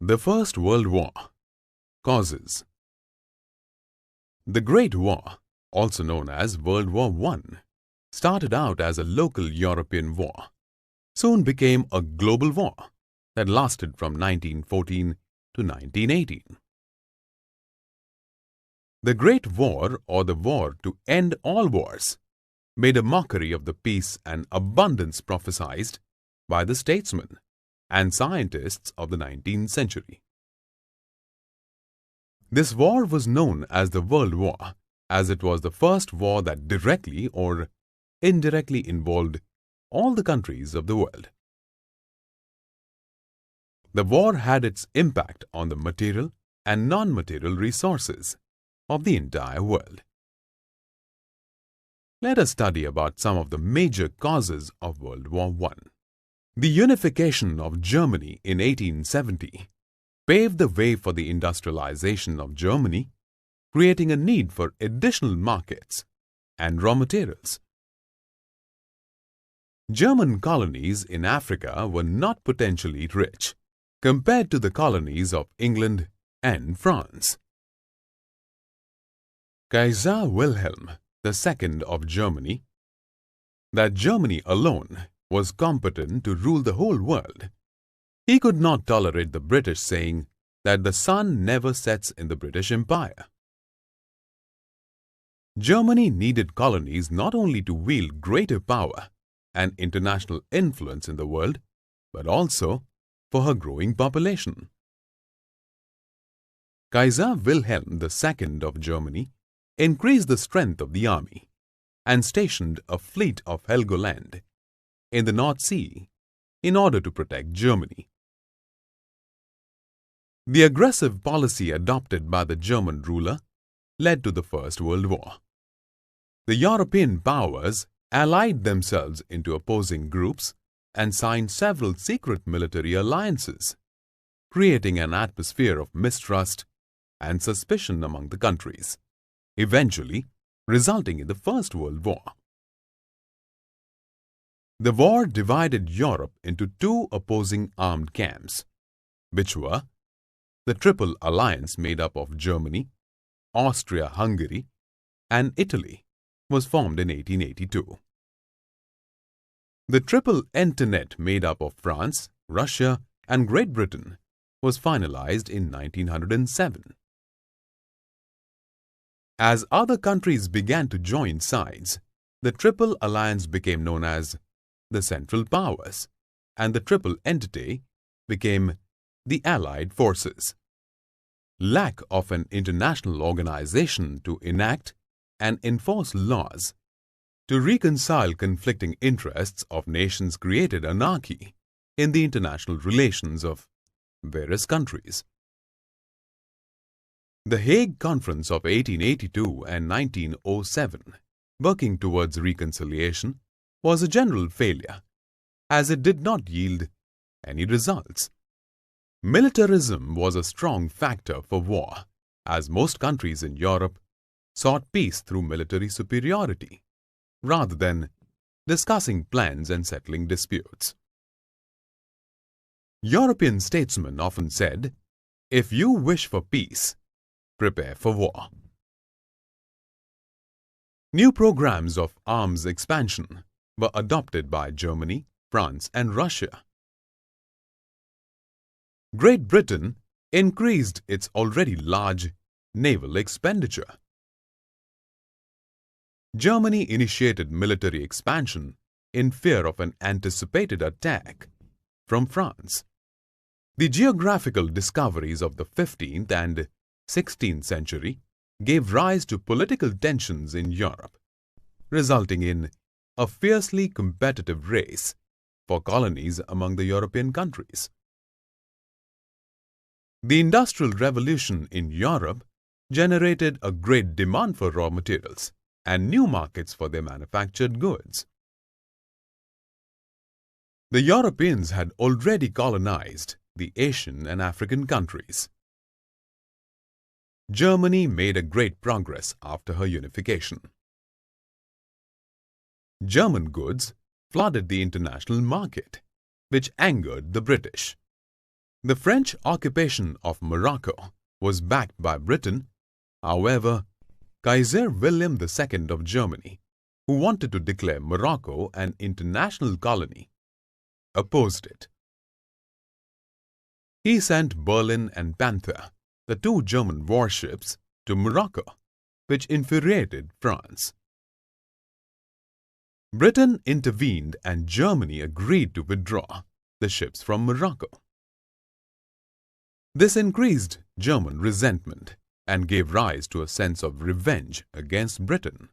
The First World War. Causes. The Great War, also known as World War I, started out as a local European war, soon became a global war that lasted from 1914 to 1918. The Great War, or the war to end all wars, made a mockery of the peace and abundance prophesied by the statesmen and scientists of the 19th century. This war was known as the World War, as it was the first war that directly or indirectly involved all the countries of the world. The war had its impact on the material and non-material resources of the entire world. Let us study about some of the major causes of World War I. The unification of Germany in 1870 paved the way for the industrialization of Germany, creating a need for additional markets and raw materials. German colonies in Africa were not potentially rich compared to the colonies of England and France. Kaiser Wilhelm II of Germany, that Germany alone was competent to rule the whole world. He could not tolerate the British saying that the sun never sets in the British Empire. Germany needed colonies not only to wield greater power and international influence in the world, but also for her growing population. Kaiser Wilhelm II of Germany increased the strength of the army and stationed a fleet of Helgoland in the North Sea in order to protect Germany. The aggressive policy adopted by the German ruler led to the First World War. The European powers allied themselves into opposing groups and signed several secret military alliances, creating an atmosphere of mistrust and suspicion among the countries, eventually resulting in the First World War. The war divided Europe into two opposing armed camps, which were the Triple Alliance made up of Germany, Austria-Hungary, and Italy was formed in 1882. The Triple Entente made up of France, Russia, and Great Britain was finalized in 1907. As other countries began to join sides, the Triple Alliance became known as the Central Powers, and the Triple Entente became the Allied Forces. Lack of an international organization to enact and enforce laws to reconcile conflicting interests of nations created anarchy in the international relations of various countries. The Hague Conference of 1882 and 1907, working towards reconciliation, was a general failure, as it did not yield any results. Militarism was a strong factor for war, as most countries in Europe sought peace through military superiority, rather than discussing plans and settling disputes. European statesmen often said, "If you wish for peace, prepare for war." New programs of arms expansion were adopted by Germany, France, and Russia. Great Britain increased its already large naval expenditure. Germany initiated military expansion in fear of an anticipated attack from France. The geographical discoveries of the 15th and 16th century gave rise to political tensions in Europe, resulting in a fiercely competitive race for colonies among the European countries. The Industrial Revolution in Europe generated a great demand for raw materials and new markets for their manufactured goods. The Europeans had already colonized the Asian and African countries. Germany made a great progress after her unification. German goods flooded the international market, which angered the British. The French occupation of Morocco was backed by Britain. However, Kaiser William II of Germany, who wanted to declare Morocco an international colony, opposed it. He sent Berlin and Panther, the two German warships, to Morocco, which infuriated France. Britain intervened and Germany agreed to withdraw the ships from Morocco. This increased German resentment and gave rise to a sense of revenge against Britain.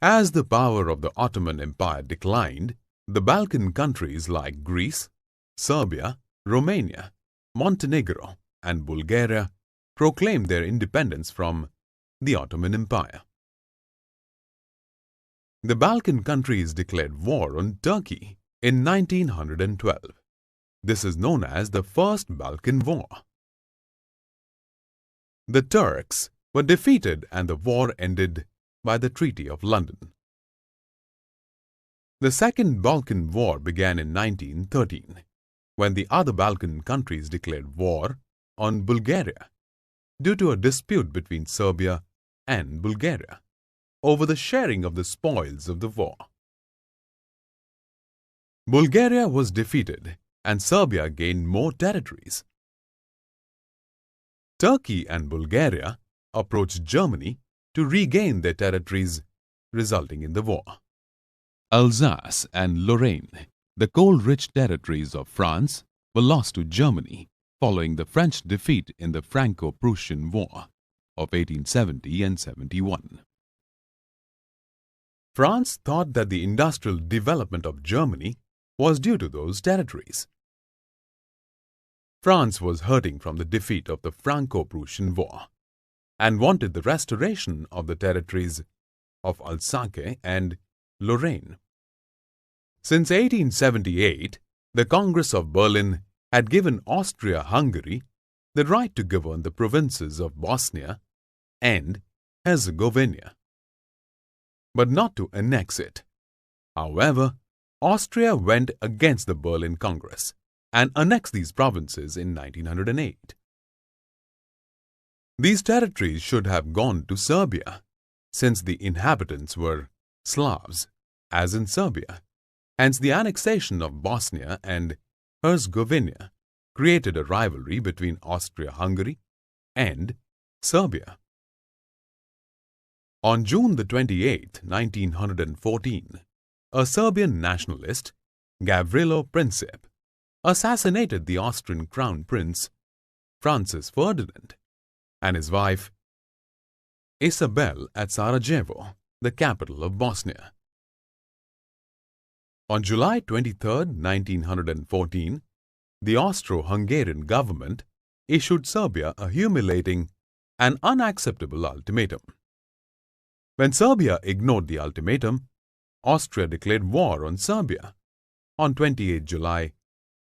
As the power of the Ottoman Empire declined, the Balkan countries like Greece, Serbia, Romania, Montenegro, and Bulgaria proclaimed their independence from the Ottoman Empire. The Balkan countries declared war on Turkey in 1912. This is known as the First Balkan War. The Turks were defeated and the war ended by the Treaty of London. The Second Balkan War began in 1913, when the other Balkan countries declared war on Bulgaria due to a dispute between Serbia and Bulgaria over the sharing of the spoils of the war. Bulgaria was defeated and Serbia gained more territories. Turkey and Bulgaria approached Germany to regain their territories, resulting in the war. Alsace and Lorraine, the coal-rich territories of France, were lost to Germany following the French defeat in the Franco-Prussian War of 1870 and 71. France thought that the industrial development of Germany was due to those territories. France was hurting from the defeat of the Franco-Prussian War and wanted the restoration of the territories of Alsace and Lorraine. Since 1878, the Congress of Berlin had given Austria-Hungary the right to govern the provinces of Bosnia and Herzegovina, but not to annex it. However, Austria went against the Berlin Congress and annexed these provinces in 1908. These territories should have gone to Serbia, since the inhabitants were Slavs, as in Serbia. Hence, the annexation of Bosnia and Herzegovina created a rivalry between Austria-Hungary and Serbia. On June 28, 1914, a Serbian nationalist, Gavrilo Princip, assassinated the Austrian Crown Prince Francis Ferdinand and his wife Isabel at Sarajevo, the capital of Bosnia. On July 23, 1914, the Austro-Hungarian government issued Serbia a humiliating and unacceptable ultimatum. When Serbia ignored the ultimatum, Austria declared war on Serbia on 28 July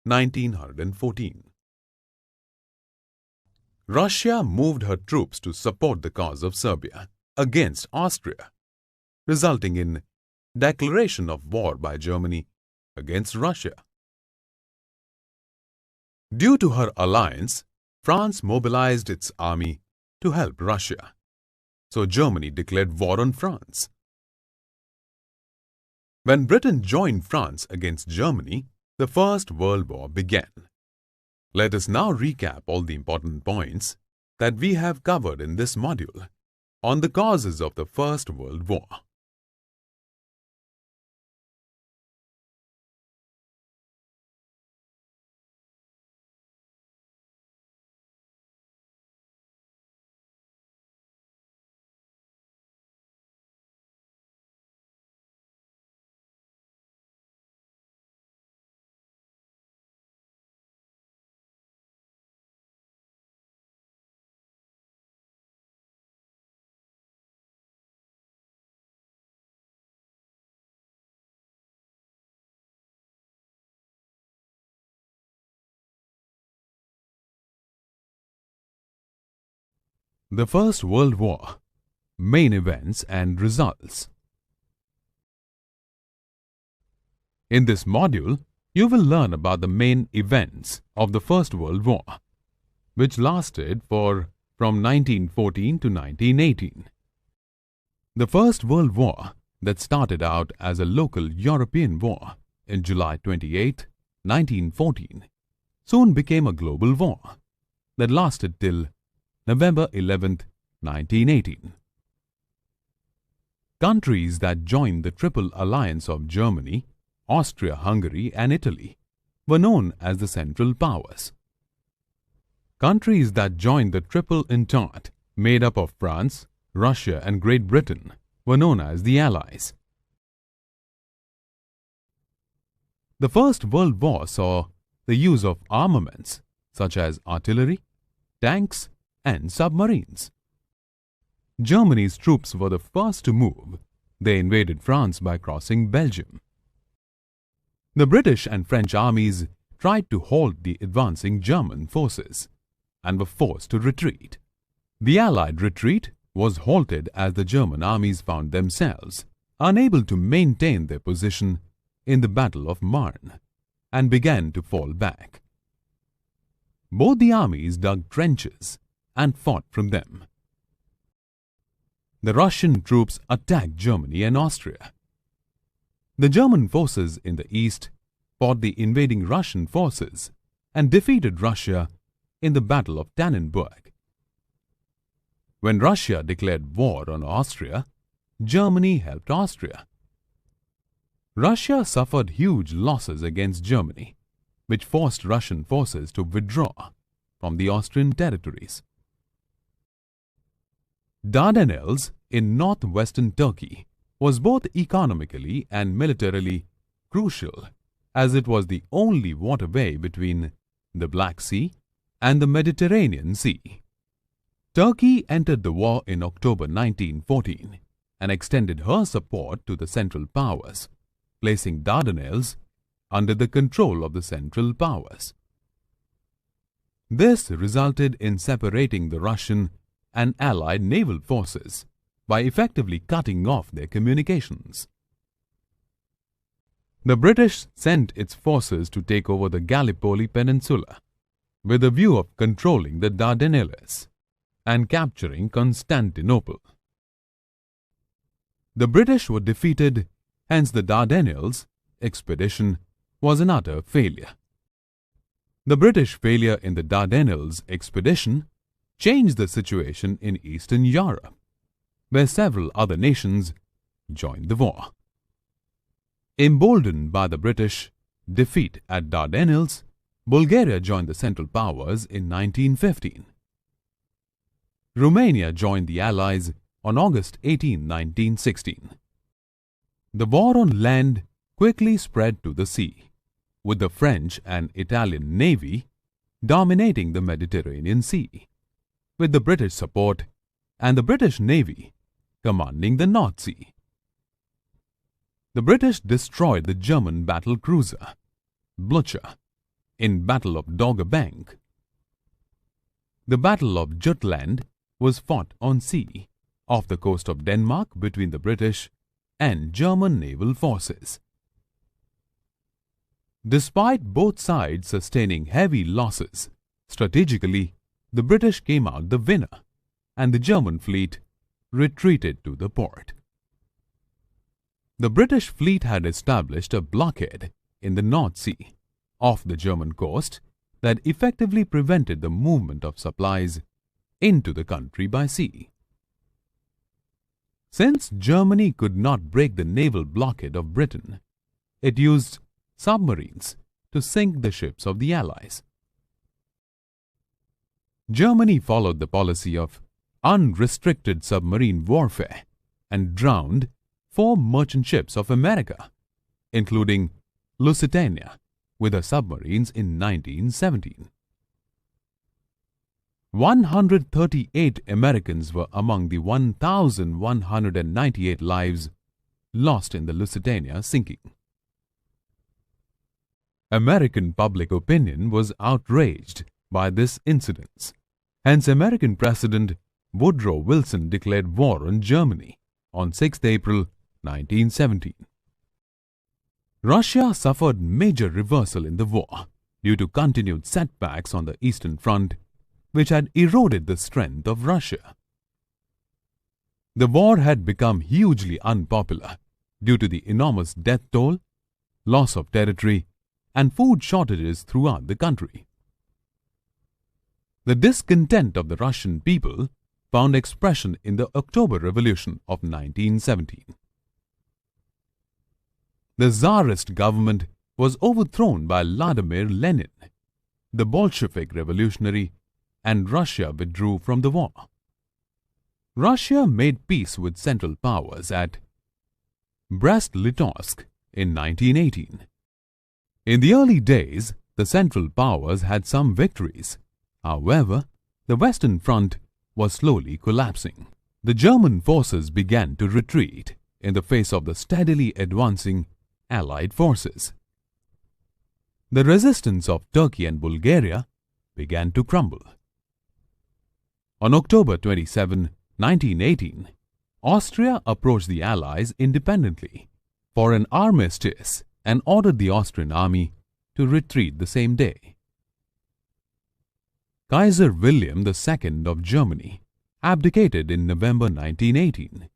1914. Russia moved her troops to support the cause of Serbia against Austria, resulting in declaration of war by Germany against Russia. Due to her alliance, France mobilized its army to help Russia, so Germany declared war on France. When Britain joined France against Germany, the First World War began. Let us now recap all the important points that we have covered in this module on the causes of the First World War. The First World War, Main Events and Results. In this module, you will learn about the main events of the First World War, which lasted from 1914 to 1918. The First World War, that started out as a local European war in July 28, 1914, soon became a global war that lasted till November 11, 1918. Countries that joined the Triple Alliance of Germany, Austria-Hungary and Italy were known as the Central Powers. Countries that joined the Triple Entente, made up of France, Russia and Great Britain, were known as the Allies. The First World War saw the use of armaments such as artillery, tanks and submarines. Germany's troops were the first to move. They invaded France by crossing Belgium. The British and French armies tried to halt the advancing German forces and were forced to retreat. The Allied retreat was halted as the German armies found themselves unable to maintain their position in the Battle of Marne and began to fall back. Both the armies dug trenches and fought from them. The Russian troops attacked Germany and Austria. The German forces in the east fought the invading Russian forces and defeated Russia in the Battle of Tannenberg. When Russia declared war on Austria, Germany helped Austria. Russia suffered huge losses against Germany, which forced Russian forces to withdraw from the Austrian territories. Dardanelles in northwestern Turkey was both economically and militarily crucial, as it was the only waterway between the Black Sea and the Mediterranean Sea. Turkey entered the war in October 1914 and extended her support to the Central Powers, placing Dardanelles under the control of the Central Powers. This resulted in separating the Russian and Allied naval forces by effectively cutting off their communications. The British sent its forces to take over the Gallipoli Peninsula with a view of controlling the Dardanelles and capturing Constantinople. The British were defeated, hence the Dardanelles expedition was an utter failure. The British failure in the Dardanelles expedition changed the situation in Eastern Europe, where several other nations joined the war. Emboldened by the British defeat at Dardanelles, Bulgaria joined the Central Powers in 1915. Romania joined the Allies on August 18, 1916. The war on land quickly spread to the sea, with the French and Italian navy dominating the Mediterranean Sea, with the British support and the British Navy commanding the North Sea. The British destroyed the German battle cruiser Blucher in Battle of Dogger Bank. The Battle of Jutland was fought on sea off the coast of Denmark between the British and German naval forces. Despite both sides sustaining heavy losses, strategically the British came out the winner and the German fleet retreated to the port. The British fleet had established a blockade in the North Sea off the German coast that effectively prevented the movement of supplies into the country by sea. Since Germany could not break the naval blockade of Britain, it used submarines to sink the ships of the Allies. Germany followed the policy of unrestricted submarine warfare and drowned 4 merchant ships of America, including Lusitania, with her submarines in 1917. 138 Americans were among the 1,198 lives lost in the Lusitania sinking. American public opinion was outraged by this incident. Hence, American President Woodrow Wilson declared war on Germany on 6 April 1917. Russia suffered major reversal in the war due to continued setbacks on the Eastern Front, which had eroded the strength of Russia. The war had become hugely unpopular due to the enormous death toll, loss of territory, and food shortages throughout the country. The discontent of the Russian people found expression in the October Revolution of 1917. The Tsarist government was overthrown by Vladimir Lenin, the Bolshevik revolutionary, and Russia withdrew from the war. Russia made peace with Central Powers at Brest-Litovsk in 1918. In the early days, the Central Powers had some victories. However, the Western Front was slowly collapsing. The German forces began to retreat in the face of the steadily advancing Allied forces. The resistance of Turkey and Bulgaria began to crumble. On October 27, 1918, Austria approached the Allies independently for an armistice and ordered the Austrian army to retreat the same day. Kaiser William II of Germany abdicated in November 1918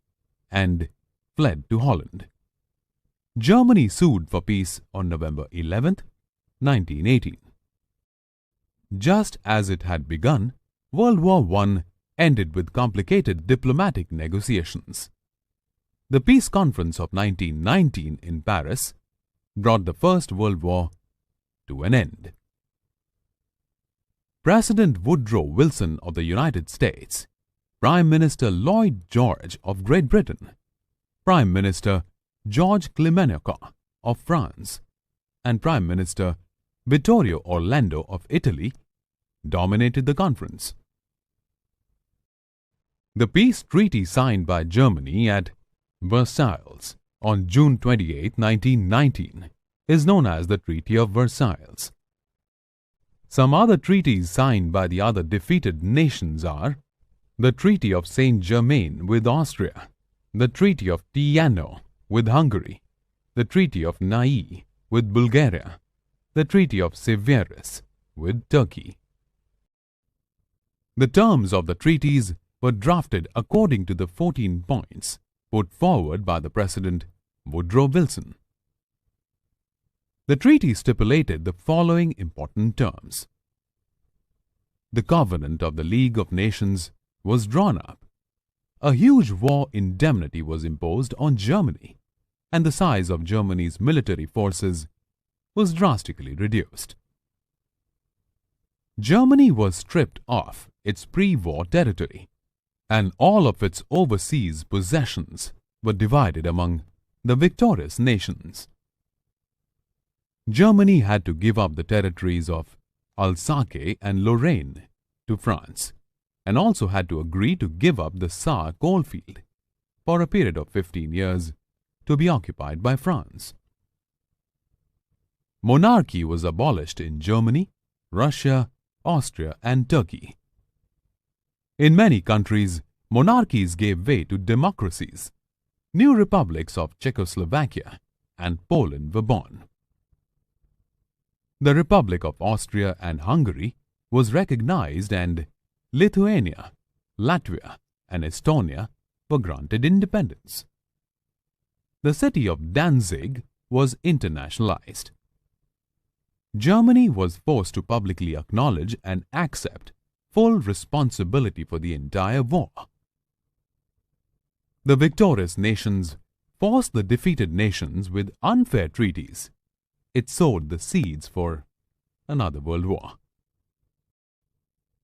and fled to Holland. Germany sued for peace on November 11, 1918. Just as it had begun, World War I ended with complicated diplomatic negotiations. The Peace Conference of 1919 in Paris brought the First World War to an end. President Woodrow Wilson of the United States, Prime Minister Lloyd George of Great Britain, Prime Minister George Clemenceau of France, and Prime Minister Vittorio Orlando of Italy dominated the conference. The peace treaty signed by Germany at Versailles on June 28, 1919 is known as the Treaty of Versailles. Some other treaties signed by the other defeated nations are the Treaty of Saint-Germain with Austria, the Treaty of Trianon with Hungary, the Treaty of Naï with Bulgaria, the Treaty of Sèvres with Turkey. The terms of the treaties were drafted according to the 14 points put forward by the President Woodrow Wilson. The treaty stipulated the following important terms. The Covenant of the League of Nations was drawn up. A huge war indemnity was imposed on Germany, and the size of Germany's military forces was drastically reduced. Germany was stripped of its pre-war territory, and all of its overseas possessions were divided among the victorious nations. Germany had to give up the territories of Alsace and Lorraine to France, and also had to agree to give up the Saar coalfield for a period of 15 years to be occupied by France. Monarchy was abolished in Germany, Russia, Austria, and Turkey. In many countries, monarchies gave way to democracies. New republics of Czechoslovakia and Poland were born. The Republic of Austria and Hungary was recognized, and Lithuania, Latvia, and Estonia were granted independence. The city of Danzig was internationalized. Germany was forced to publicly acknowledge and accept full responsibility for the entire war. The victorious nations forced the defeated nations with unfair treaties. It sowed the seeds for another world war.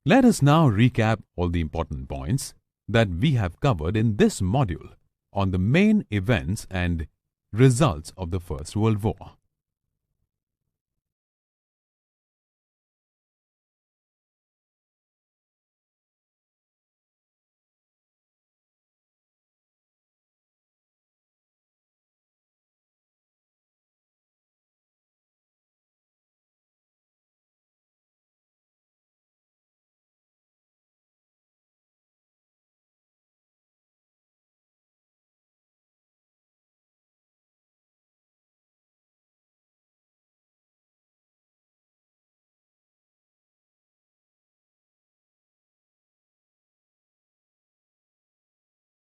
Let us now recap all the important points that we have covered in this module on the main events and results of the First World War.